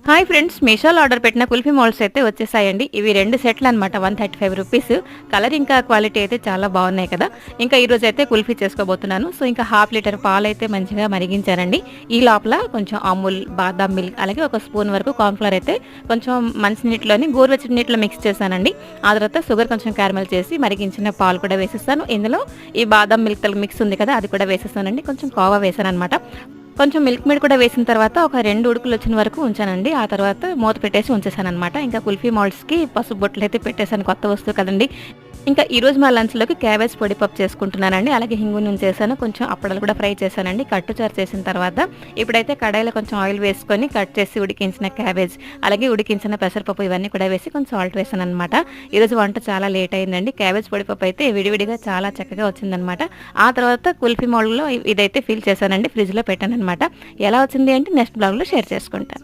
Hi friends, మీషోలో order పెట్టిన kulfi moulds అయితే వచ్చేసాయండి. ఇవి 2 సెట్లు అనమాట. 135 రూపీస్. కలర్ ఇంకా క్వాలిటీ అయితే చాలా బాగున్నాయి కదా. ఇంకా ఈ రోజు అయితే కుల్ఫీ చేసుకోబోతున్నాను. సో ఇంకా హాఫ్ లీటర్ పాలు అయితే మంచిగా మరిగించానండి. ఈ లోపల కొంచెం అమూల్, బాదాం మిల్క్, అలాగే ఒక స్పూన్ వరకు కార్న్‌ఫ్లోర్ అయితే కొంచెం మంచినీటిలోని గోరువెచ్చని నీటిలో మిక్స్ చేశానండి. ఆ తర్వాత షుగర్ కొంచెం క్యారమెల్ చేసి మరిగించిన పాలు కూడా వేసేస్తాను. ఇందులో ఈ బాదాం మిల్క్ మిక్స్ ఉంది కదా, అది కూడా వేసేస్తానండి. కొంచెం కోవా వేసాననమాట. కొంచెం మిల్క్ మేడ్ కూడా వేసిన తర్వాత ఒక 2 ఉడుకులొచ్చిన వరకు ఉంచానండి. ఆ తర్వాత మూత పెట్టేసి ఉంచేసాననమాట. ఇంకా కుల్ఫీ మోల్డ్స్‌కి పసుపు బొట్లయితే పెట్టేసాను. కొత్త వస్తువు కదండీ. ఇంకా ఈరోజు మా లంచ్‌లోకి క్యాబేజ్ పొడి పప్పు చేసుకుంటున్నానండి. అలాగే హింగు నుంచేసాను. కొంచెం అప్పడాలు కూడా ఫ్రై చేశానండి. కట్టుచారు చేసిన తర్వాత ఇప్పుడైతే కడాయిలో కొంచెం ఆయిల్ వేసుకొని కట్ చేసి ఉడికించిన క్యాబేజ్, అలాగే ఉడికించిన పెసరపప్పు ఇవన్నీ కూడా వేసి కొంచెం సాల్ట్ వేసాననమాట. ఈరోజు వంట చాలా లేట్ అయిందండి. క్యాబేజ్ పొడి పప్పు అయితే విడివిడిగా చాలా చక్కగా వచ్చిందనమాట. ఆ తర్వాత కుల్ఫీ మోల్డ్‌లో ఇదైతే ఫిల్ చేశానండి. ఫ్రిడ్జ్‌లో పెట్టాననమాట. ఎలా వచ్చింది అంటే నెక్స్ట్ బ్లాగ్‌లో షేర్ చేసుకుంటాను.